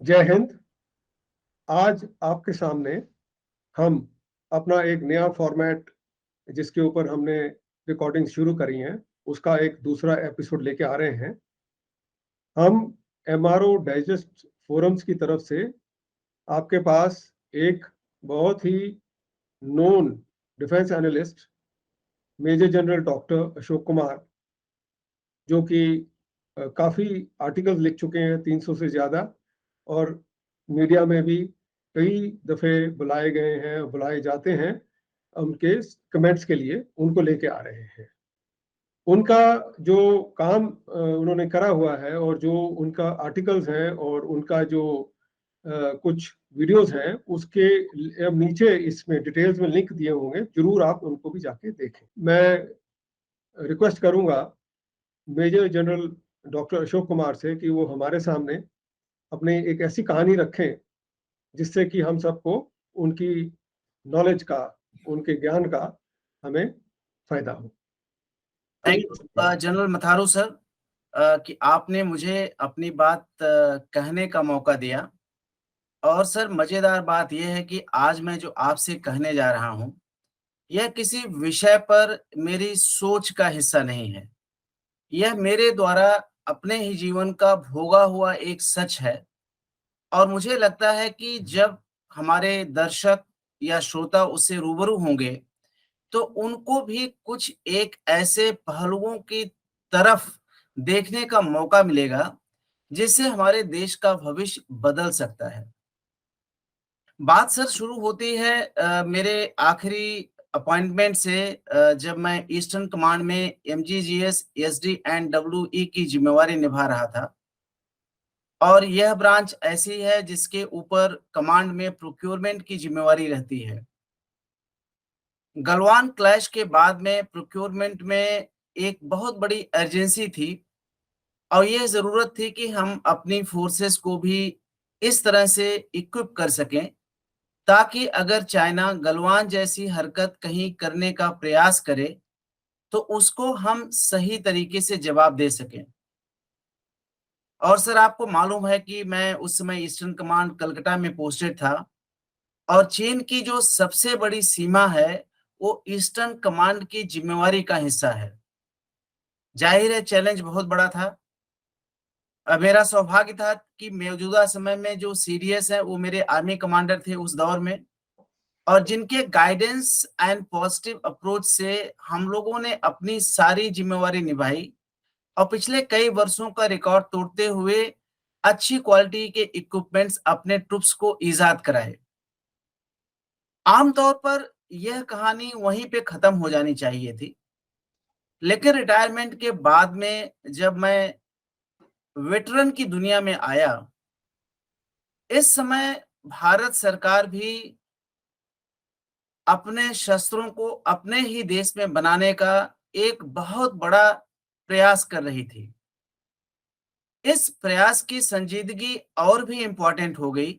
जय हिंद। आज आपके सामने हम अपना एक नया फॉर्मेट जिसके ऊपर हमने रिकॉर्डिंग शुरू करी है उसका एक दूसरा एपिसोड लेके आ रहे हैं। हम एमआरओ डाइजेस्ट फोरम्स की तरफ से आपके पास एक बहुत ही known defence analyst major general doctor Ashok Kumar, जो कि काफ़ी आर्टिकल्स लिख चुके हैं, 300 से ज़्यादा, और मीडिया में भी कई दफ़े बुलाए गए हैं, बुलाए जाते हैं उनके कमेंट्स के लिए, उनको लेके आ रहे हैं। उनका जो काम उन्होंने करा हुआ है और जो उनका आर्टिकल्स हैं और उनका जो कुछ वीडियोस हैं उसके नीचे इसमें डिटेल्स में लिंक दिए होंगे, जरूर आप उनको भी जाके देखें। मैं रिक्वेस्ट करूंगा major general doctor Ashok Kumar से कि वो हमारे सामने अपनी एक ऐसी कहानी रखें जिससे कि हम सबको उनकी नॉलेज का, उनके ज्ञान का हमें फायदा हो। Thank you general Matharu sir कि आपने मुझे अपनी बात कहने का मौका दिया। और सर, मजेदार बात यह है कि आज मैं जो आपसे कहने जा रहा हूं यह किसी विषय पर मेरी सोच का हिस्सा नहीं है। यह मेरे द्वारा अपने ही जीवन का भोगा हुआ एक सच है। और मुझे लगता है कि जब हमारे दर्शक या श्रोता उससे रूबरू होंगे तो उनको भी कुछ एक ऐसे पहलुओं की तरफ देखने का मौका मिलेगा जिससे हमारे देश का भविष्य बदल सकता है। बात सर शुरू होती है मेरे आखिरी अपॉइंटमेंट से, जब मैं ईस्टर्न कमांड में एमजीजीएस, एसडी एंड डब्ल्यूई की जिम्मेवारी निभा रहा था। और यह ब्रांच ऐसी है जिसके ऊपर कमांड में प्रोक्योरमेंट की जिम्मेवारी रहती है। गलवान क्लैश के बाद में प्रोक्योरमेंट में एक बहुत बड़ी अर्जेंसी थी और यह जरूरत थी कि हम अपनी फोर्सेस को भी इस तरह से इक्विप कर सकें ताकि अगर चाइना गलवान जैसी हरकत कहीं करने का प्रयास करे तो उसको हम सही तरीके से जवाब दे सकें। और सर, आपको मालूम है कि मैं उस समय ईस्टर्न कमांड कलकत्ता में पोस्टेड था और चीन की जो सबसे बड़ी सीमा है वो ईस्टर्न कमांड की जिम्मेवारी का हिस्सा है। जाहिर है चैलेंज बहुत बड़ा था। मेरा सौभाग्य था कि मौजूदा समय में जो सीडीएस है वो मेरे आर्मी कमांडर थे उस दौर में, और जिनके गाइडेंस एंड पॉजिटिव अप्रोच से हम लोगों ने अपनी सारी जिम्मेवारी निभाई और पिछले कई वर्षों का रिकॉर्ड तोड़ते हुए अच्छी क्वालिटी के इक्विपमेंट्स अपने ट्रूप्स को ईजाद कराए। आमतौर पर यह कहानी वहीं पे खत्म हो जानी चाहिए थी, लेकिन रिटायरमेंट के बाद में जब मैं वेटरन की दुनिया में आया, इस समय भारत सरकार भी अपने शस्त्रों को अपने ही देश में बनाने का एक बहुत बड़ा प्रयास कर रही थी। इस प्रयास की संजीदगी और भी इम्पोर्टेंट हो गई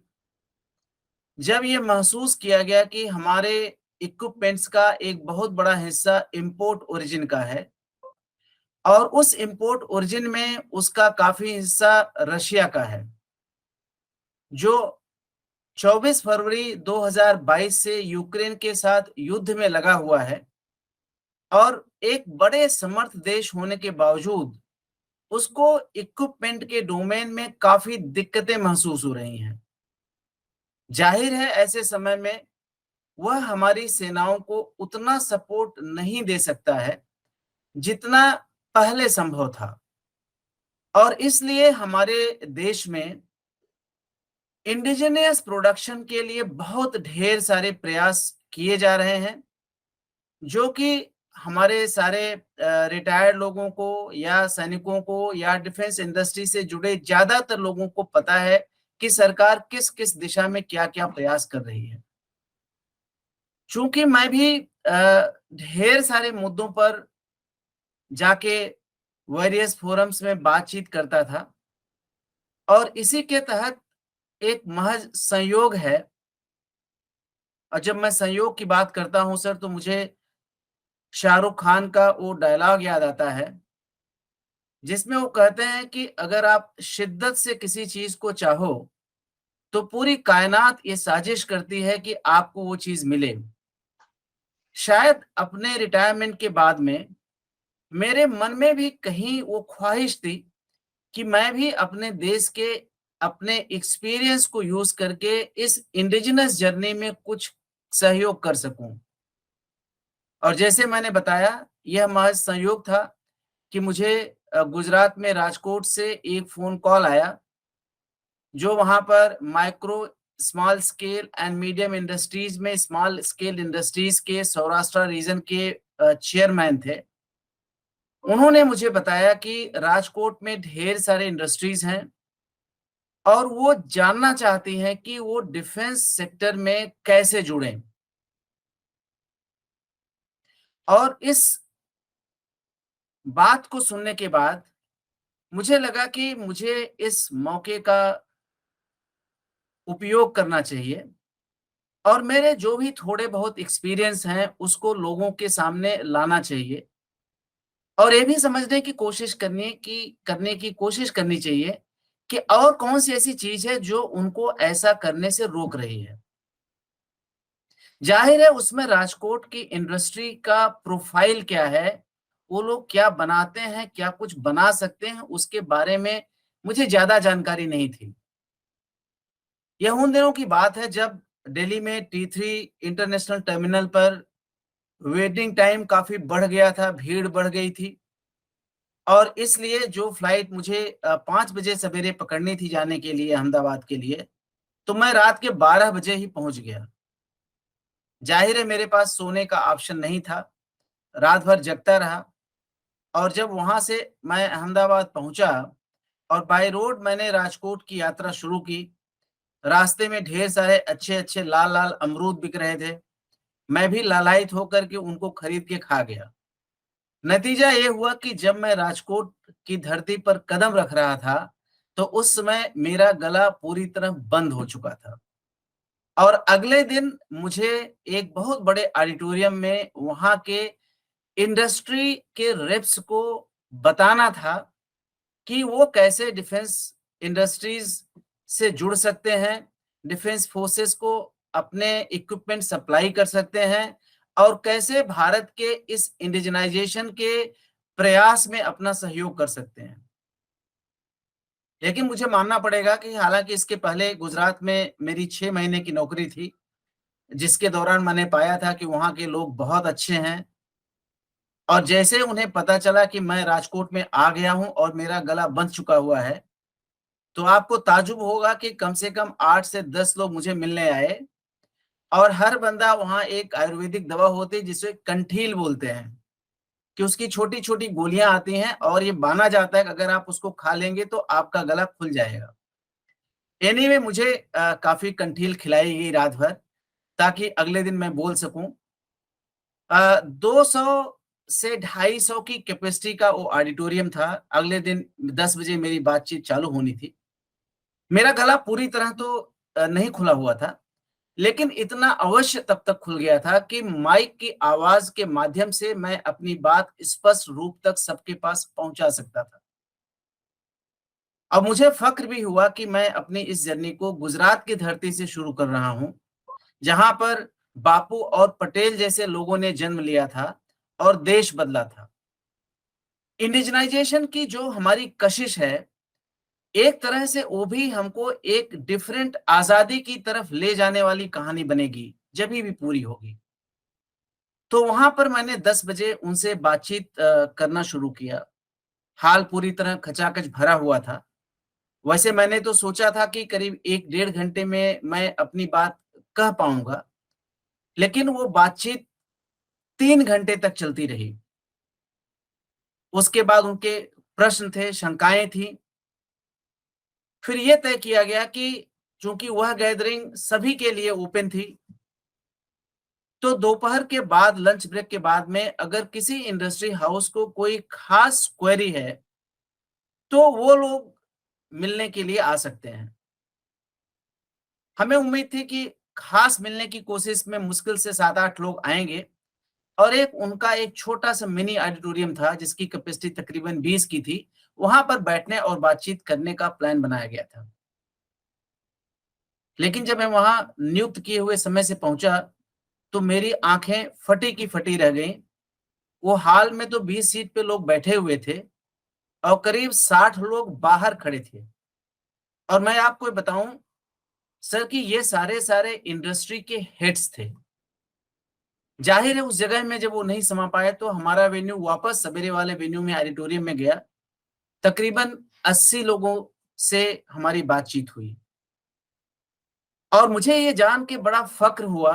जब ये महसूस किया गया कि हमारे इक्विपमेंट्स का एक बहुत बड़ा हिस्सा इंपोर्ट ओरिजिन का है और उस इंपोर्ट ओरिजिन में उसका काफी हिस्सा रशिया का है, जो 24 फरवरी 2022 से यूक्रेन के साथ युद्ध में लगा हुआ है। और एक बड़े समर्थ देश होने के बावजूद उसको इक्विपमेंट के डोमेन में काफी दिक्कतें महसूस हो रही हैं। जाहिर है ऐसे समय में वह हमारी सेनाओं को उतना सपोर्ट नहीं दे सकता है जितना पहले संभव था। और इसलिए हमारे देश में इंडिजिनियस प्रोडक्शन के लिए बहुत ढेर सारे प्रयास किए जा रहे हैं, जो कि हमारे सारे रिटायर्ड लोगों को या सैनिकों को या डिफेंस इंडस्ट्री से जुड़े ज्यादातर लोगों को पता है कि सरकार किस किस दिशा में क्या क्या प्रयास कर रही है। चूंकि मैं भी ढेर सारे मुद्दों पर जाके वेरियस फोरम्स में बातचीत करता था और इसी के तहत एक महज संयोग है। और जब मैं संयोग की बात करता हूं सर, तो मुझे शाहरुख खान का वो डायलॉग याद आता है जिसमें वो कहते हैं कि अगर आप शिद्दत से किसी चीज को चाहो तो पूरी कायनात ये साजिश करती है कि आपको वो चीज मिले। शायद अपने रिटायरमेंट के बाद में मेरे मन में भी कहीं वो ख्वाहिश थी कि मैं भी अपने देश के अपने एक्सपीरियंस को यूज करके इस इंडिजिनस जर्नी में कुछ सहयोग कर सकूं। और जैसे मैंने बताया, यह महज संयोग था कि मुझे गुजरात में राजकोट से एक फोन कॉल आया, जो वहां पर micro small scale and medium industries में स्मॉल स्केल इंडस्ट्रीज के सौराष्ट्र रीजन के चेयरमैन थे। उन्होंने मुझे बताया कि राजकोट में ढेर सारे इंडस्ट्रीज हैं और वो जानना चाहती हैं कि वो डिफेंस सेक्टर में कैसे जुड़ें। और इस बात को सुनने के बाद मुझे लगा कि मुझे इस मौके का उपयोग करना चाहिए और मेरे जो भी थोड़े बहुत एक्सपीरियंस हैं उसको लोगों के सामने लाना चाहिए और ये भी समझने की कोशिश करने की कोशिश करनी चाहिए कि और कौन सी ऐसी चीज है जो उनको ऐसा करने से रोक रही है। जाहिर है उसमें राजकोट की इंडस्ट्री का प्रोफाइल क्या है, वो लोग क्या बनाते हैं, क्या कुछ बना सकते हैं, उसके बारे में मुझे ज्यादा जानकारी नहीं थी। यह उन दिनों की बात है जब दिल्ली में T3 इंटरनेशनल टर्मिनल पर वेटिंग टाइम काफी बढ़ गया था, भीड़ बढ़ गई थी और इसलिए जो फ्लाइट मुझे 5 बजे सवेरे पकड़नी थी जाने के लिए अहमदाबाद के लिए, तो मैं रात के 12 बजे ही पहुंच गया। जाहिर है मेरे पास सोने का ऑप्शन नहीं था, रात भर जगता रहा और जब वहां से मैं अहमदाबाद पहुंचा और बाय रोड मैंने राजकोट की यात्रा शुरू की। रास्ते में ढेर सारे अच्छे-अच्छे लाल-लाल अमरूद बिक रहे थे। मैं भी लालायित होकर के उनको खरीद के खा गया। नतीजा ये हुआ कि जब मैं राजकोट की धरती पर कदम रख रहा था, तो उस समय मेरा गला पूरी तरह बंद हो चुका था। और अगले दिन मुझे एक बहुत बड़े ऑडिटोरियम में वहां के इंडस्ट्री के रेप्स को बताना था कि वो कैसे डिफेंस इंडस्ट्रीज से जुड़ सकते हैं, डिफेंस फोर्सेस को अपने इक्विपमेंट सप्लाई कर सकते हैं और कैसे भारत के इस इंडिजिनाइजेशन के प्रयास में अपना सहयोग कर सकते हैं। लेकिन मुझे मानना पड़ेगा कि हालांकि इसके पहले गुजरात में मेरी 6 महीने की नौकरी थी, जिसके दौरान मैंने पाया था कि वहां के लोग बहुत अच्छे हैं और जैसे उन्हें पता चला कि मैं राजकोट में आ गया हूं और मेरा गला बंध चुका हुआ है, तो आपको ताज्जुब होगा कि कम से कम 8 से 10 लोग मुझे मिलने आए और हर बंदा वहां एक आयुर्वेदिक दवा होती है जिसे कंठील बोलते हैं, कि उसकी छोटी-छोटी गोलियां आती हैं और ये माना जाता है कि अगर आप उसको खा लेंगे तो आपका गला खुल जाएगा। एनीवे मुझे काफी कंठील खिलाई गई रात भर ताकि अगले दिन मैं बोल सकूं। 200 से 250 की कैपेसिटी का वो ऑडिटोरियम था। अगले दिन 10 बजे मेरी बातचीत चालू होनी थी। मेरा गला पूरी तरह तो नहीं खुला हुआ था, लेकिन इतना अवश्य तब तक खुल गया था कि माइक की आवाज के माध्यम से मैं अपनी बात स्पष्ट रूप तक सबके पास पहुंचा सकता था। अब मुझे फक्र भी हुआ कि मैं अपनी इस जर्नी को गुजरात की धरती से शुरू कर रहा हूं, जहां पर बापू और पटेल जैसे लोगों ने जन्म लिया था और देश बदला था। इंडिजिनाइजेशन की जो हमारी कशिश है, एक तरह से वो भी हमको एक डिफरेंट आजादी की तरफ ले जाने वाली कहानी बनेगी, जब भी पूरी होगी। तो वहां पर मैंने 10 बजे उनसे बातचीत करना शुरू किया। हाल पूरी तरह खचाखच भरा हुआ था। वैसे मैंने तो सोचा था कि करीब 1 डेढ़ घंटे में मैं अपनी बात कह पाऊंगा, लेकिन वो बातचीत 3 घंटे तक चलती रही। उसके बाद उनके प्रश्न थे, शंकाएं थी। फिर ये तय किया गया कि चूंकि वह गैदरिंग सभी के लिए ओपन थी, तो दोपहर के बाद लंच ब्रेक के बाद में अगर किसी इंडस्ट्री हाउस को कोई खास क्वेरी है, तो वो लोग मिलने के लिए आ सकते हैं। हमें उम्मीद थी कि खास मिलने की कोशिश में मुश्किल से 7-8 लोग आएंगे और उनका एक छोटा सा मिनी ऑडिटोरियम था जिसकी कैपेसिटी तकरीबन 20 की थी। वहां पर बैठने और बातचीत करने का प्लान बनाया गया था। लेकिन जब मैं वहां नियुक्त किए हुए समय से पहुंचा तो मेरी आंखें फटी की फटी रह गईं। वो हॉल में तो 20 सीट पे लोग बैठे हुए थे और करीब 60 लोग बाहर खड़े थे। और मैं आपको बताऊं सर कि ये सारे इंडस्ट्री के हेड्स थे। जाहिर है उस जगह में जब वो नहीं समा पाए तो हमारा वेन्यू वापस सवेरे वाले वेन्यू में ऑडिटोरियम में गया। तकरीबन 80 लोगों से हमारी बातचीत हुई और मुझे ये जान के बड़ा फक्र हुआ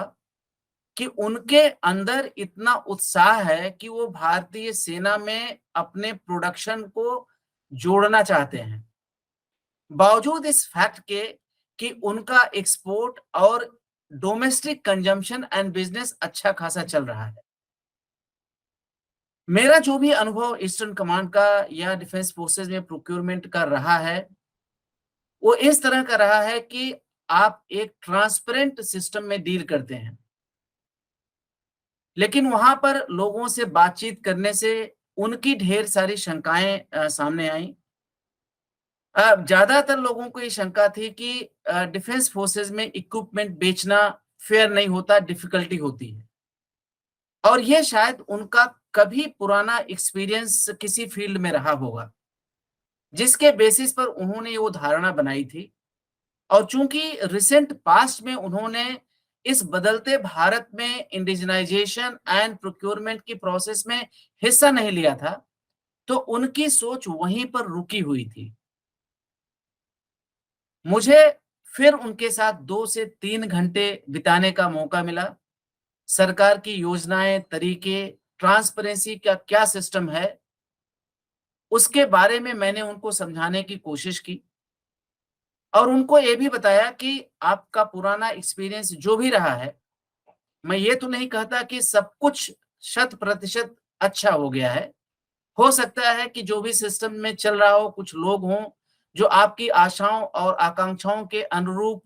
कि उनके अंदर इतना उत्साह है कि वो भारतीय सेना में अपने प्रोडक्शन को जोड़ना चाहते हैं, बावजूद इस फैक्ट के कि उनका एक्सपोर्ट और डोमेस्टिक कंजम्पशन एंड बिजनेस अच्छा खासा चल रहा है। मेरा जो भी अनुभव ईस्टर्न कमांड का या डिफेंस फोर्सेस में प्रोक्योरमेंट का रहा है, वो इस तरह का रहा है कि आप एक ट्रांसपेरेंट सिस्टम में डील करते हैं, लेकिन वहां पर लोगों से बातचीत करने से उनकी ढेर सारी शंकाएं सामने आई। ज्यादातर लोगों को ये शंका थी कि डिफेंस फोर्सेस में इक्विपमेंट बेचना फेयर नहीं होता, डिफिकल्टी होती है। और ये शायद उनका कभी पुराना एक्सपीरियंस किसी फील्ड में रहा होगा, जिसके बेसिस पर उन्होंने वो धारणा बनाई थी। और चूंकि रिसेंट पास्ट में उन्होंने इस बदलते भारत में इंडिजिनाइजेशन एंड प्रोक्योरमेंट की प्रोसेस में हिस्सा नहीं लिया था, तो उनकी सोच वहीं पर रुकी हुई थी। मुझे फिर उनके साथ 2 से 3 घंटे बिताने का मौका मिला। सरकार की योजनाएं, तरीके, ट्रांसपेरेंसी का क्या सिस्टम है, उसके बारे में मैंने उनको समझाने की कोशिश की और उनको ये भी बताया कि आपका पुराना एक्सपीरियंस जो भी रहा है, मैं ये तो नहीं कहता कि सब कुछ 100% अच्छा हो गया है। हो सकता है कि जो भी सिस्टम में चल रहा हो, कुछ लोग हों जो आपकी आशाओं और आकांक्षाओं के अनुरूप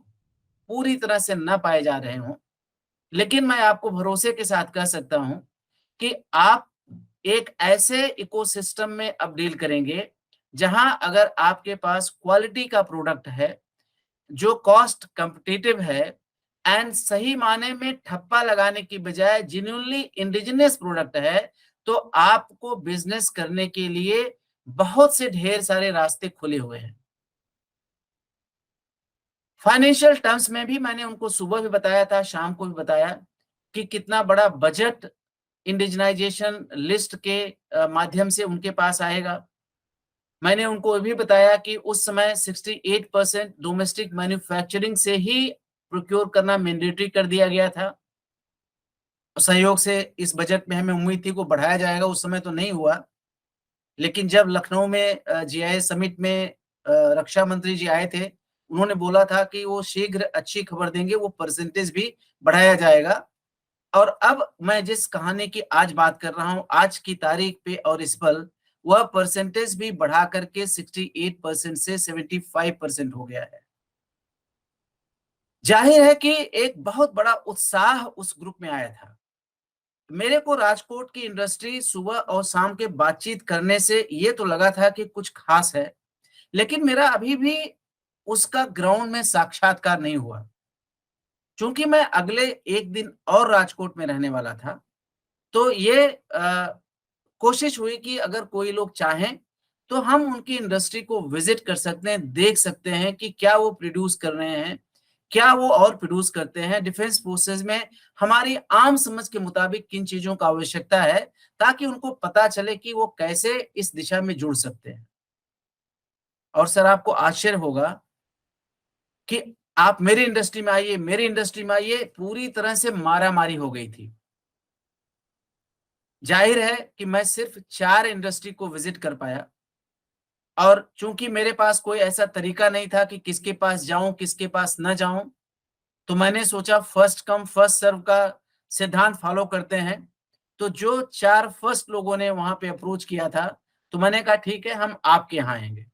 पूरी तरह से न पाए जा रहे हों। लेकिन मैं आपको भरोसे के साथ कह सकता हूं कि आप एक ऐसे इकोसिस्टम में अब डील करेंगे जहां अगर आपके पास क्वालिटी का प्रोडक्ट है, जो कॉस्ट कॉम्पिटिटिव है एंड सही माने में ठप्पा लगाने की बजाय जेन्युइनली इंडिजिनस प्रोडक्ट है, तो आपको बिजनेस करने के लिए बहुत से ढेर सारे रास्ते खुले हुए हैं। फाइनेंशियल टर्म्स में भी मैंने उनको सुबह भी बताया था, शाम को भी बताया कि कितना बड़ा बजट इंडिजिनाइजेशन लिस्ट के माध्यम से उनके पास आएगा। मैंने उनको ये भी बताया कि उस समय 68% डोमेस्टिक मैन्युफैक्चरिंग से ही प्रोक्योर करना मैंडेटरी कर दिया गया था। सहयोग से इस बजट में हमें उम्मीद थी को बढ़ाया जाएगा, उस समय तो नहीं हुआ। लेकिन जब लखनऊ में जीआईए समिट में रक्षा मंत्री जी आए थे, उन्होंने बोला था कि वो शीघ्र अच्छी खबर देंगे, वो परसेंटेज भी बढ़ाया जाएगा। और अब मैं जिस कहानी की आज बात कर रहा हूं, आज की तारीख पे और इस पल, वह परसेंटेज भी बढ़ा करके 68% से 75% हो गया है। जाहिर है कि एक बहुत बड़ा उत्साह उस ग्रुप में आया था। मेरे को राजकोट की इंडस्ट्री सुबह और शाम के बातचीत करने से ये तो लगा था कि कुछ खास है, लेकिन मेरा अभी भी उसका ग्राउंड में साक्षात्कार नहीं हुआ। चूंकि मैं अगले एक दिन और राजकोट में रहने वाला था, तो ये कोशिश हुई कि अगर कोई लोग चाहें तो हम उनकी इंडस्ट्री को विजिट कर सकते हैं, देख सकते हैं कि क्या वो प्रोड्यूस कर रहे हैं, क्या वो और प्रोड्यूस करते हैं, डिफेंस फोर्सेस में हमारी आम समझ के मुताबिक किन चीजों का आवश्यकता है, ताकि उनको पता चले कि वो कैसे इस दिशा में जुड़ सकते हैं। और सर आपको आश्चर्य होगा कि आप मेरी इंडस्ट्री में आइए, मेरी इंडस्ट्री में आइए, पूरी तरह से मारामारी हो गई थी। जाहिर है कि मैं सिर्फ 4 इंडस्ट्री को विजिट कर पाया और चूंकि मेरे पास कोई ऐसा तरीका नहीं था कि किसके पास जाऊं, किसके पास न जाऊं, तो मैंने सोचा फर्स्ट कम फर्स्ट सर्व का सिद्धांत फॉलो करते हैं। तो जो 4 फर्स्ट लोगों ने वहां पे अप्रोच किया था, तो मैंने कहा ठीक है, हम आपके यहाँ आएंगे।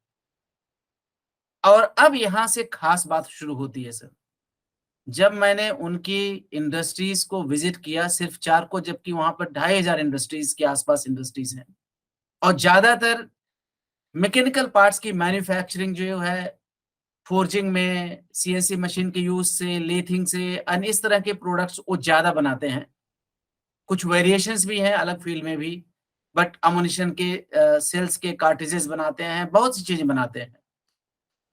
और अब यहां से खास बात शुरू होती है सर। जब मैंने उनकी इंडस्ट्रीज को विजिट किया, सिर्फ 4 को, जबकि वहां पर 2500 इंडस्ट्रीज के आसपास इंडस्ट्रीज हैं और ज्यादातर मैकेनिकल पार्ट्स की मैन्युफैक्चरिंग जो है फोर्जिंग में, सीएनसी मशीन के यूज से, लेथिंग से, अन्य इस तरह के प्रोडक्ट्स वो ज्यादा बनाते हैं। कुछ वेरिएशंस भी हैं अलग फील्ड में भी, बट अम्युनिशन के सेल्स के कार्ट्रिजेस बनाते हैं, बहुत सी चीजें बनाते हैं।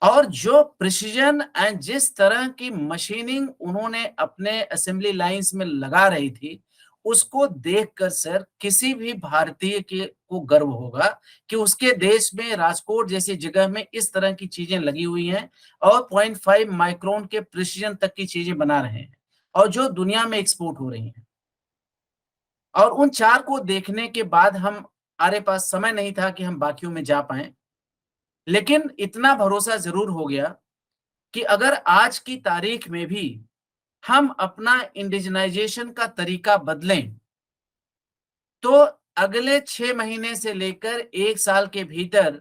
और जो प्रिसीजन एंड जिस तरह की मशीनिंग उन्होंने अपने असेंबली लाइंस में लगा रही थी, उसको देखकर सर किसी भी भारतीय के को गर्व होगा कि उसके देश में राजकोट जैसी जगह में इस तरह की चीजें लगी हुई हैं और 0.5 माइक्रोन के प्रिसीजन तक की चीजें बना रहे हैं और जो दुनिया में एक्सपोर्ट हो रही हैं। और उन चार को देखने के बाद हमारे पास समय नहीं था कि हम बाकियों में जा पाए, लेकिन इतना भरोसा जरूर हो गया कि अगर आज की तारीख में भी हम अपना इंडिजिनाइजेशन का तरीका बदलें तो अगले 6 महीने से लेकर 1 साल के भीतर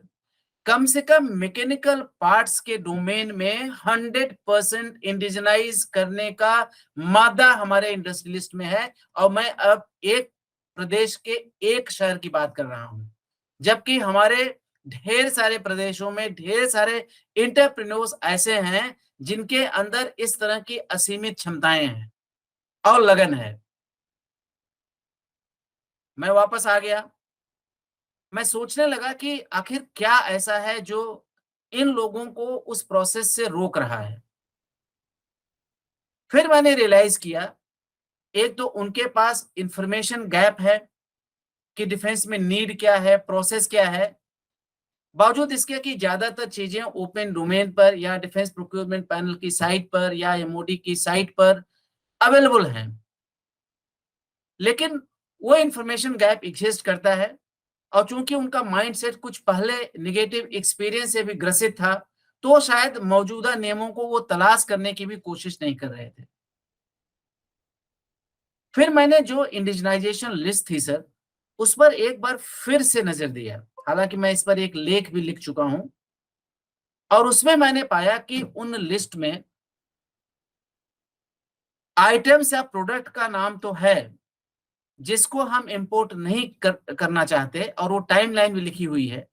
कम से कम मैकेनिकल पार्ट्स के डोमेन में 100% इंडिजिनाइज करने का मादा हमारे इंडस्ट्रियलिस्ट में है। और मैं अब एक प्रदेश के एक शहर की बात कर रहा हूं, जबकि हमारे ढेर सारे प्रदेशों में ढेर सारे एंटरप्रेन्योर्स ऐसे हैं जिनके अंदर इस तरह की असीमित क्षमताएं हैं और लगन है। मैं वापस आ गया, मैं सोचने लगा कि आखिर क्या ऐसा है जो इन लोगों को उस प्रोसेस से रोक रहा है। फिर मैंने रियलाइज किया, एक तो उनके पास इंफॉर्मेशन गैप है कि डिफेंस में नीड क्या है, प्रोसेस क्या है। बावजूद इसके कि ज्यादातर चीजें ओपन डोमेन पर या डिफेंस प्रोक्योरमेंट पैनल की साइट पर या एमओडी की साइट पर अवेलेबल हैं, लेकिन वो इंफॉर्मेशन गैप एग्जिस्ट करता है। और चूंकि उनका माइंडसेट कुछ पहले नेगेटिव एक्सपीरियंस से भी ग्रसित था, तो शायद मौजूदा नियमों को वो तलाश करने की भी कोशिश नहीं कर रहे थे। फिर मैंने जो इंडिजिनाइजेशन लिस्ट थी सर, उस पर एक बार फिर से नजर दिया। हालांकि मैं इस पर एक लेख भी लिख चुका हूं, और उसमें मैंने पाया कि उन लिस्ट में आइटम्स या प्रोडक्ट का नाम तो है जिसको हम इंपोर्ट नहीं करना चाहते, और वो टाइमलाइन भी लिखी हुई है।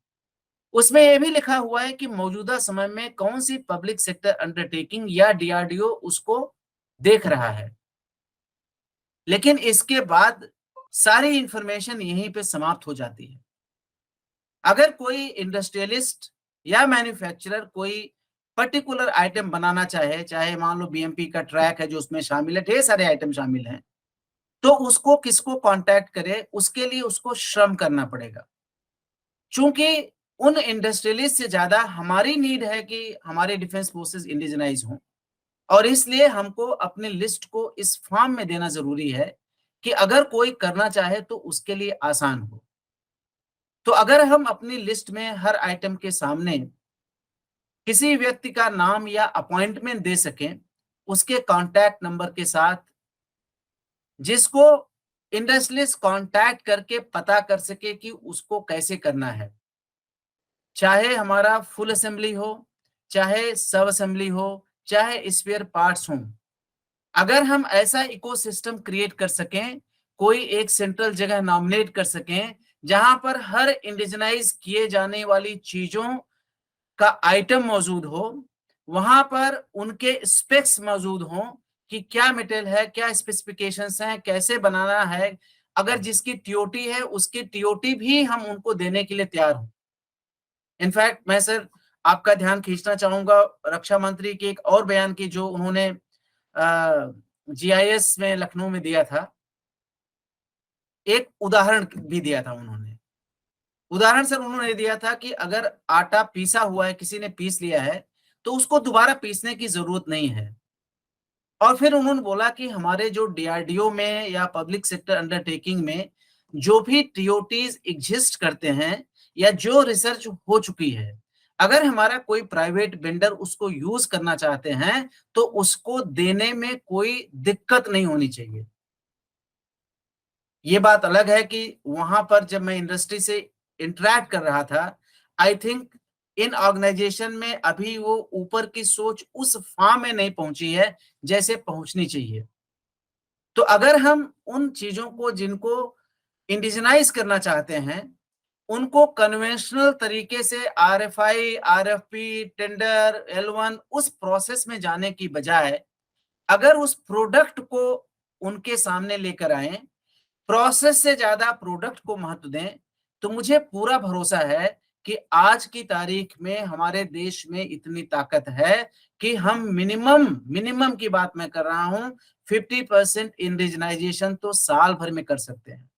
उसमें यह भी लिखा हुआ है कि मौजूदा समय में कौन सी पब्लिक सेक्टर अंडरटेकिंग या डीआरडीओ उसको देख रहा है। लेकिन इसके बाद सारी इंफॉर्मेशन यहीं पे समाप्त हो जाती है। अगर कोई इंडस्ट्रियलिस्ट या मैन्युफैक्चरर कोई पर्टिकुलर आइटम बनाना चाहे, चाहे मान लो बीएमपी का ट्रैक है जो उसमें शामिल है, ढेर सारे आइटम शामिल हैं, तो उसको किसको कांटेक्ट करे, उसके लिए उसको श्रम करना पड़ेगा। चूंकि उन इंडस्ट्रियलिस्ट से ज्यादा हमारी नीड है कि हमारे डिफेंस फोर्सेस इंडिजिनाइज हों, और इसलिए हमको अपने लिस्ट को इस फॉर्म में देना जरूरी है कि अगर कोई करना चाहे तो उसके लिए आसान हो। तो अगर हम अपनी लिस्ट में हर आइटम के सामने किसी व्यक्ति का नाम या अपॉइंटमेंट दे सकें उसके कॉन्टैक्ट नंबर के साथ, जिसको इंडस्ट्रियलिस्ट कांटेक्ट करके पता कर सके कि उसको कैसे करना है, चाहे हमारा फुल असेंबली हो, चाहे सब असेंबली हो, चाहे स्पेयर पार्ट्स हों। अगर हम ऐसा इकोसिस्टम क्रिएट कर सकें, कोई एक सेंट्रल जगह नॉमिनेट कर सकें जहां पर हर इंडिजिनाइज किए जाने वाली चीजों का आइटम मौजूद हो, वहां पर उनके स्पेक्स मौजूद हों कि क्या मटेरियल है, क्या स्पेसिफिकेशंस हैं, कैसे बनाना है, अगर जिसकी टीओटी है उसकी टीओटी भी हम उनको देने के लिए तैयार हूं। इनफैक्ट मैं सर आपका ध्यान खींचना चाहूंगा रक्षा मंत्री के एक और बयान की जो उन्होंने जीआईएस में लखनऊ में दिया था। एक उदाहरण भी दिया था उन्होंने। उदाहरण सर उन्होंने दिया था कि अगर आटा पीसा हुआ है, किसी ने पीस लिया है, तो उसको दोबारा पीसने की जरूरत नहीं है। और फिर उन्होंने बोला कि हमारे जो डीआरडीओ में या पब्लिक सेक्टर अंडरटेकिंग में जो भी टीओटीज एग्जिस्ट करते हैं या जो रिसर्च हो चुकी है, अगर हमारा कोई प्राइवेट वेंडर उसको यूज करना चाहते हैं तो उसको देने में कोई दिक्कत नहीं होनी चाहिए। ये बात अलग है कि वहां पर जब मैं इंडस्ट्री से इंटरेक्ट कर रहा था, आई थिंक इन ऑर्गेनाइजेशन में अभी वो ऊपर की सोच उस फॉर्म में नहीं पहुंची है जैसे पहुंचनी चाहिए। तो अगर हम उन चीजों को जिनको इंडिजिनाइज करना चाहते हैं उनको कन्वेंशनल तरीके से आरएफआई, आरएफपी, टेंडर, L1 उस प्रोसेस में जाने की बजाय अगर उस प्रोडक्ट को उनके सामने लेकर आए, प्रोसेस से ज्यादा प्रोडक्ट को महत्व दें, तो मुझे पूरा भरोसा है कि आज की तारीख में हमारे देश में इतनी ताकत है कि हम मिनिमम मिनिमम की बात मैं कर रहा हूं 50% इंडिजिनाइजेशन तो साल भर में कर सकते हैं।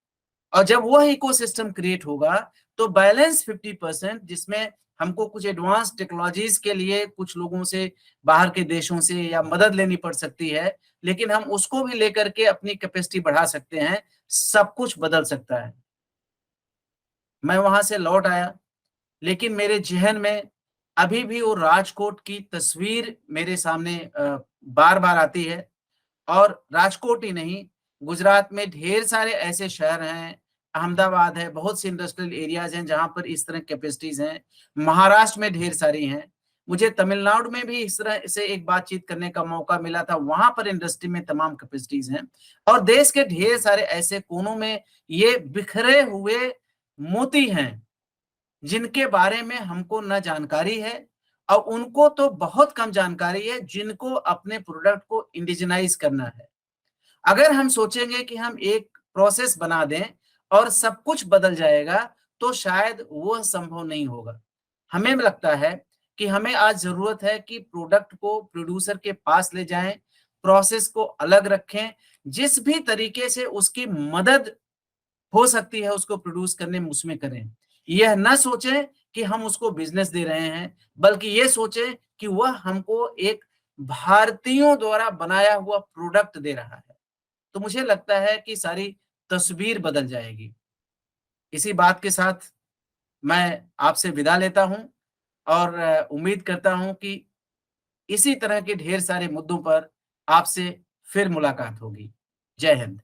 और जब वह इकोसिस्टम क्रिएट होगा तो बैलेंस 50% जिसमें हमको कुछ एडवांस टेक्नोलॉजीज के लिए कुछ लोगों से बाहर के देशों से या मदद लेनी पड़ सकती है, लेकिन हम उसको भी लेकर के अपनी कैपेसिटी बढ़ा सकते हैं। सब कुछ बदल सकता है। मैं वहां से लौट आया, लेकिन मेरे जहन में अभी भी वो राजकोट की तस्वीर मेरे सामने बार बार आती है। और राजकोट ही नहीं, गुजरात में ढेर सारे ऐसे शहर हैं, अहमदाबाद है, बहुत से इंडस्ट्रियल एरियाज हैं जहां पर इस तरह कैपेसिटीज हैं। महाराष्ट्र में ढेर सारी हैं। मुझे तमिलनाडु में भी इस तरह से एक बातचीत करने का मौका मिला था, वहां पर इंडस्ट्री में तमाम कैपेसिटीज हैं। और देश के ढेर सारे ऐसे कोनों में ये बिखरे हुए मोती हैं जिनके बारे में हमको न जानकारी है, और उनको तो बहुत कम जानकारी है जिनको अपने प्रोडक्ट को इंडिजिनाइज करना है। अगर हम सोचेंगे कि हम एक प्रोसेस बना दें और सब कुछ बदल जाएगा, तो शायद वो संभव नहीं होगा। हमें लगता है कि हमें आज जरूरत है कि प्रोडक्ट को प्रोड्यूसर के पास ले जाएं, प्रोसेस को अलग रखें, जिस भी तरीके से उसकी मदद हो सकती है उसको प्रोड्यूस करने में उसमें करें। यह ना सोचें कि हम उसको बिजनेस दे रहे हैं, बल्कि ये सोचें कि वह हमको एक भारतीयों द्वारा बनाया हुआ प्रोडक्ट दे रहा है। तो मुझे लगता है कि सारी तस्वीर बदल जाएगी। इसी बात के साथ मैं आपसे विदा लेता हूं और उम्मीद करता हूं कि इसी तरह के ढेर सारे मुद्दों पर आपसे फिर मुलाकात होगी। जय हिंद।